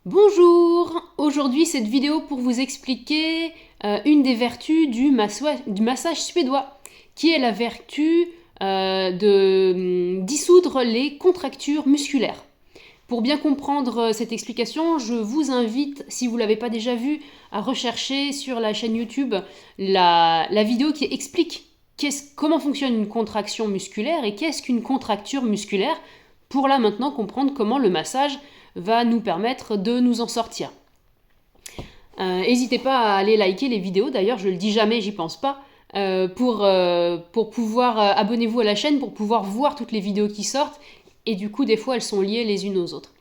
Bonjour! Aujourd'hui, cette vidéo pour vous expliquer une des vertus du massage suédois, qui est la vertu de dissoudre les contractures musculaires. Pour bien comprendre cette explication, je vous invite, si vous ne l'avez pas déjà vue, à rechercher sur la chaîne YouTube la vidéo qui explique comment fonctionne une contraction musculaire et qu'est-ce qu'une contracture musculaire, pour là maintenant comprendre comment le massage va nous permettre de nous en sortir. N'hésitez pas à aller liker les vidéos, d'ailleurs je le dis jamais, j'y pense pas, pour pouvoir abonnez-vous à la chaîne pour pouvoir voir toutes les vidéos qui sortent, et du coup des fois elles sont liées les unes aux autres.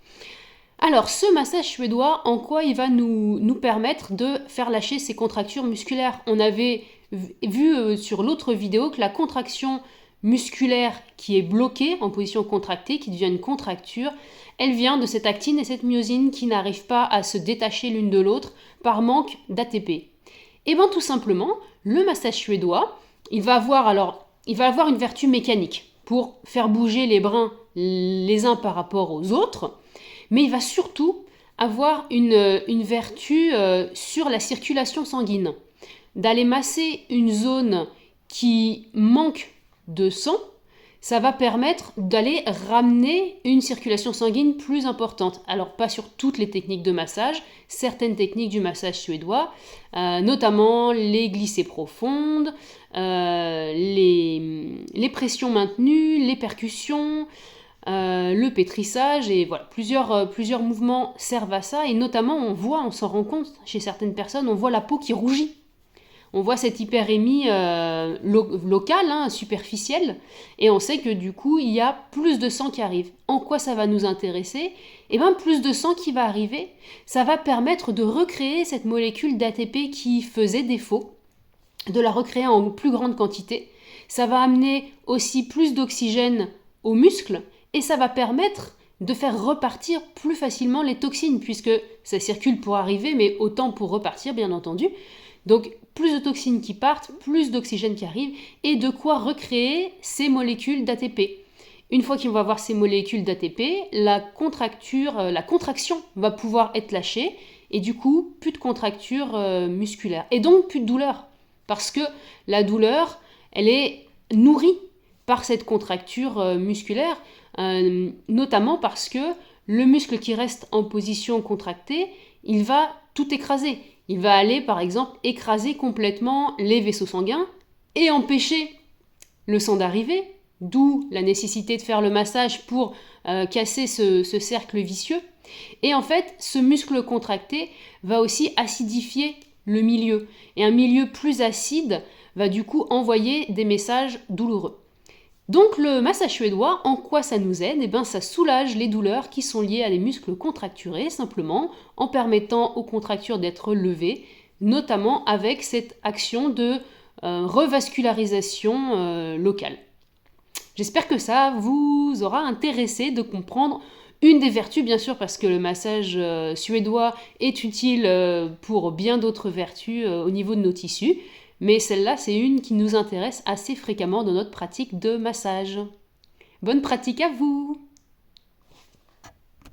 Alors ce massage suédois, en quoi il va nous permettre de faire lâcher ces contractures musculaires? On avait vu sur l'autre vidéo que la contraction musculaire qui est bloquée en position contractée, qui devient une contracture, elle vient de cette actine et cette myosine qui n'arrivent pas à se détacher l'une de l'autre par manque d'ATP. Et bien tout simplement, le massage suédois, il va avoir une vertu mécanique pour faire bouger les bras les uns par rapport aux autres, mais il va surtout avoir une vertu sur la circulation sanguine, d'aller masser une zone qui manque de sang. Ça va permettre d'aller ramener une circulation sanguine plus importante. Alors pas sur toutes les techniques de massage, certaines techniques du massage suédois, notamment les glissées profondes, les pressions maintenues, les percussions, le pétrissage, et voilà, plusieurs mouvements servent à ça, et notamment on s'en rend compte chez certaines personnes, on voit la peau qui rougit. On voit cette hyperémie locale, superficielle, et on sait que du coup, il y a plus de sang qui arrive. En quoi ça va nous intéresser? Eh bien, plus de sang qui va arriver, ça va permettre de recréer cette molécule d'ATP qui faisait défaut, de la recréer en plus grande quantité. Ça va amener aussi plus d'oxygène aux muscles, et ça va permettre de faire repartir plus facilement les toxines, puisque ça circule pour arriver, mais autant pour repartir, bien entendu. Donc, plus de toxines qui partent, plus d'oxygène qui arrive, et de quoi recréer ces molécules d'ATP. Une fois qu'on va avoir ces molécules d'ATP, la contraction va pouvoir être lâchée, et du coup, plus de contracture musculaire. Et donc, plus de douleur. Parce que la douleur, elle est nourrie par cette contracture musculaire, notamment parce que le muscle qui reste en position contractée, il va tout écraser. Il va aller, par exemple, écraser complètement les vaisseaux sanguins et empêcher le sang d'arriver, d'où la nécessité de faire le massage pour casser ce cercle vicieux. Et en fait, ce muscle contracté va aussi acidifier le milieu. Et un milieu plus acide va du coup envoyer des messages douloureux. Donc le massage suédois, en quoi ça nous aide? Eh bien, ça soulage les douleurs qui sont liées à des muscles contracturés, simplement en permettant aux contractures d'être levées, notamment avec cette action de revascularisation locale. J'espère que ça vous aura intéressé de comprendre une des vertus, bien sûr, parce que le massage suédois est utile pour bien d'autres vertus au niveau de nos tissus. Mais celle-là, c'est une qui nous intéresse assez fréquemment dans notre pratique de massage. Bonne pratique à vous!